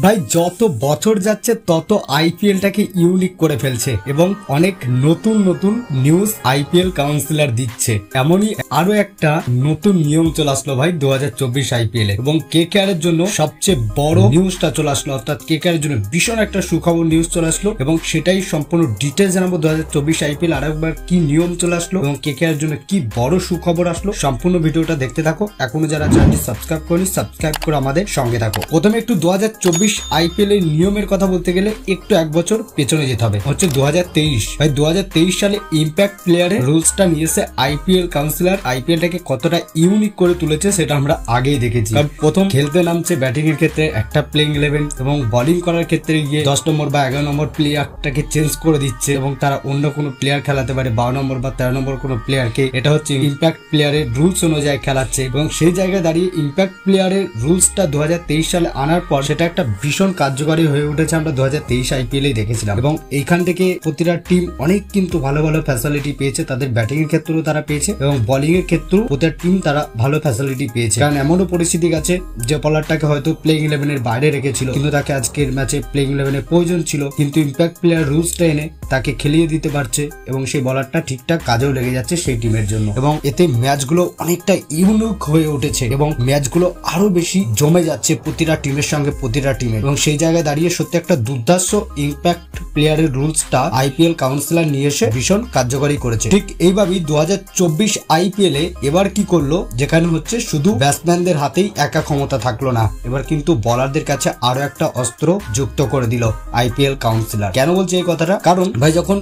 ভাই যত বছর যাচ্ছে তত আইপিএলটাকে ইউনিক করে ফেলছে এবং অনেক নতুন নতুন নিউজ আইপিএল কাউন্সিলর দিচ্ছে। এমনই আরো একটা নতুন নিয়ম চলে আসলো ভাই 2024 আইপিএল এবং কেকেআর এর জন্য সবচেয়ে বড় নিউজটা চলে আসলো, অর্থাৎ কেকেআর এর জন্য ভীষণ একটা সুখবর নিউজ চলে আসলো এবং সেটাই সম্পূর্ণ ডিটেলস জানাবো। 2024 আইপিএল আরেকবার কি নিয়ম চলে আসলো এবং কেকেআর এর জন্য কি বড় সুখবর আসলো, সম্পূর্ণ ভিডিওটা দেখতে থাকো। এখনো যারা চ্যানেলটি সাবস্ক্রাইব করেনি সাবস্ক্রাইব করে আমাদের সঙ্গে থাকো। প্রথমে একটু 2024 আইপিএল এর নিয়মের কথা বলতে গেলে একটু এক বছর পেছনে যেতে হবে, হচ্ছে 2023। ভাই 2023 সালে ইম্প্যাক্ট প্লেয়ারের রুলসটা নিয়েছে আইপিএল কাউন্সিলর। আইপিএলটাকে কতটা ইউনিক করে তুলেছে সেটা আমরা আগেই দেখেছি। কারণ প্রথম খেলতে নামছে ব্যাটিং এর ক্ষেত্রে একটা প্লেইং 11 এবং বোলিং করার ক্ষেত্রে গিয়ে 10 নম্বর বা 11 নম্বর প্লেয়ারটাকে চেঞ্জ করে দিচ্ছে এবং তারা অন্য কোনো প্লেয়ার খেলাতে পারে 12 নম্বর বা 13 নম্বর কোনো প্লেয়ারকে। এটা হচ্ছে ইম্প্যাক্ট প্লেয়ারের রুলস অনুযায়ী খেলাচ্ছে এবং সেই জায়গায় দাঁড়িয়ে ইম্প্যাক্ট প্লেয়ারের রুলসটা 2023 সালে আনার পর সেটা একটা ভীষণ কার্যকারী হয়ে উঠেছে। আমরা 2023 আইপিএলে দেখেছিলাম এবং এইখান থেকে প্রতিটা টিম অনেক কিন্তু ভালো ভালো ফ্যাসিলিটি পেয়েছে। তাদের ব্যাটিং এর ক্ষেত্রেও তারা পেয়েছে এবং বোলিং এর ক্ষেত্রেও প্রতিটা টিম তারা ভালো ফ্যাসিলিটি পেয়েছে। কারণ এমনও পরিস্থিতি গেছে যে বলারটাকে হয়তো প্লেইং 11 এর বাইরে রেখেছিল কিন্তু তাকে আজকের ম্যাচে প্লেইং 11 এর প্রয়োজন ছিল, কিন্তু ইম্প্যাক্ট প্লেয়ার রুলসটা এনে তাকে খেলিয়ে দিতে পারছে এবং সেই বলারটা ঠিকঠাক কাজেও লেগে যাচ্ছে সেই টিমের জন্য এবং এতে ম্যাচগুলো অনেকটা ইউনিক হয়ে উঠেছে এবং ম্যাচগুলো আরো বেশি জমে যাচ্ছে প্রতিটা টিমের সঙ্গে প্রতিটা টিমের। এবং সেই জায়গায় দাঁড়িয়ে সত্যি একটা দুর্দান্ত ইম্প্যাক্ট প্লেয়ারের রুলসটা আইপিএল কাউন্সিলর নিয়ে এসে ভীষণ কার্যকরী করেছে। ঠিক এইভাবেই 2024 আইপিএল এ এবার কি করলো, যেখানে হচ্ছে শুধু ব্যাটসম্যানদের হাতেই একা ক্ষমতা থাকলো না, এবার কিন্তু বলারদের কাছে আরো একটা অস্ত্র যুক্ত করে দিল আইপিএল কাউন্সিলর। কেন বলছে এই কথাটা? কারণ ভাই যখন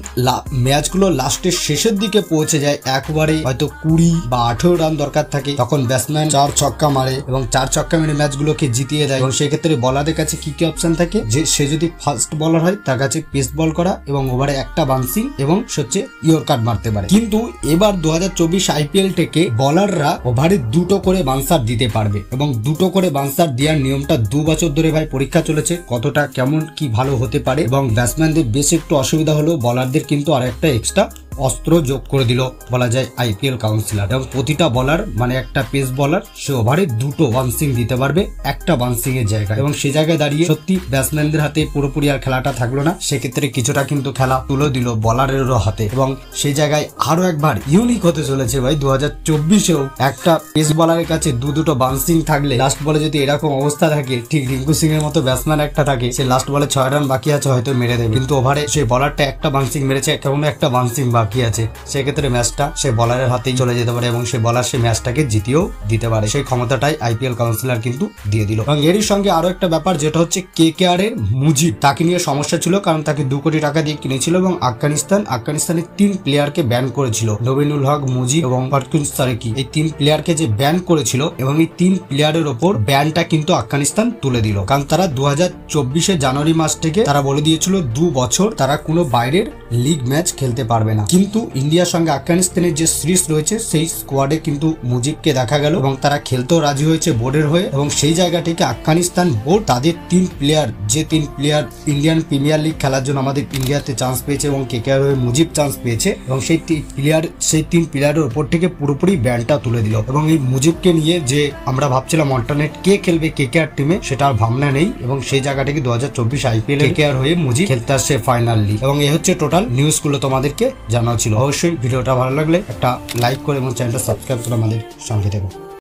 ম্যাচগুলো লাস্টের শেষের দিকে পৌঁছে যায়, একবারে হয়তো 20 বা 18 রান দরকার থাকে, তখন ব্যাটসম্যান 4 ছক্কা মারে এবং 4 ছক্কা মেরে ম্যাচগুলোকে জিতিয়ে দেয় এবং সেক্ষেত্রে বলারদের কাছে কি কি অপশন থাকে, যে সে যদি ফার্স্ট বলার হয় তার কাছে পেস বল করা এবং ওভারে একটা বাউন্সিং এবং হচ্ছে ইয়র্কার মারতে পারে। কিন্তু এবার 2024 আইপিএল থেকে বলাররা ওভারে 2টো করে বাউন্সার দিতে পারবে এবং 2টো করে বাউন্সার দেওয়ার নিয়মটা 2 বছর ধরে ভাই পরীক্ষা চলেছে, কতটা কেমন কি ভালো হতে পারে। এবং ব্যাটসম্যানদের বেশ একটু অসুবিধা হলো, বলারদের কিন্তু আর একটা এক্সট্রা অস্ত্র যোগ করে দিল বলা যায় আইপিএল কাউন্সিলর। এবং প্রতিটা বলার মানে একটা পেস বলার সে ওভারে 2টো বাউন্সিং দিতে পারবে একটা বাউন্সিং এর জায়গায় এবং সে জায়গায় দাঁড়িয়ে সত্যি ব্যাটসম্যানদের হাতে পুরোপুরি আর খেলাটা থাকলো না, সেক্ষেত্রে কিছুটা কিন্তু খেলা তুলে দিল বলারেরও হাতে এবং সেই জায়গায় আরো একবার ইউনিক হতে চলেছে ভাই 2024-এও একটা পেস বলারের কাছে 2টো বাউন্সিং থাকলে লাস্ট বলে যদি এরকম অবস্থা থাকে, ঠিক রিঙ্কু সিং এর মতো ব্যাটসম্যান একটা থাকে, সে লাস্ট বলে 6 রান বাকি আছে হয়তো মেরে দেবে, কিন্তু ওভারে সেই বলারটা একটা বাউন্সিং মেরেছে, কেমন একটা বাউন্সিং বাকি আছে, সেক্ষেত্রে ম্যাচটা সে বলারের হাতেই চলে যেতে পারে এবং সে বলার সে ম্যাচটাকে জিতিয়েও দিতে পারে। সেই ক্ষমতাটাই আইপিএল কাউন্সিলর কিন্তু দিয়ে দিল। এবং এরই সঙ্গে আরো একটা ব্যাপার যেটা হচ্ছে কেকেআর এর মুজিব, তাকে নিয়ে সমস্যা ছিল কারণ তাকে 2 কোটি টাকা দিয়ে কিনেছিল এবং আফগানিস্তানের 3 প্লেয়ারকে ব্যান করেছিল, নবীনুল হক, মুজিব এবং পারকিন্স সারেকি, এই 3 প্লেয়ারকে যে ব্যান করেছিল এবং এই 3 প্লেয়ারের ওপর ব্যানটা কিন্তু আফগানিস্তান তুলে দিল। কারণ তারা 2024 জানুয়ারি মাস থেকে তারা বলে দিয়েছিল 2 বছর তারা কোনো বাইরের লিগ ম্যাচ খেলতে পারবে না। কিন্তু ইন্ডিয়ার সঙ্গে আফগানিস্তানের যে সিরিজ রয়েছে সেই স্কোয়াডে কিন্তু মুজিবকে দেখা গেল এবং তারা খেলতেও রাজি হয়েছে বোর্ডের হয়ে এবং সেই জায়গা থেকে আফগানিস্তান বোর্ড তাদের 3 প্লেয়ার ইন্ডিয়ান প্রিমিয়ার লিগ খেলার জন্য আমাদের ইন্ডিয়াতে চান্স পেয়েছে এবং কেকেআর হয়ে মুজিব চান্স পেয়েছে এবং সেই 3 প্লেয়ারের উপর থেকে পুরোপুরি ব্যানটা তুলে দিল। এবং এই মুজিবকে নিয়ে যে আমরা ভাবছিলাম অল্টারনেট কে খেলবে কেকেআর টিমে, সেটা আর ভাবনা নেই এবং সেই জায়গা থেকে 2024 আইপিএল কেকেআর হয়ে মুজিব খেলতে আসছে ফাইনালি। এবং এই হচ্ছে টোটাল নিউজগুলো তোমাদেরকে জানানো ছিল। অবশ্যই ভিডিওটা ভালো লাগলে একটা লাইক করে এবং চ্যানেলটা সাবস্ক্রাইব করে আমাদের সঙ্গে থেকো।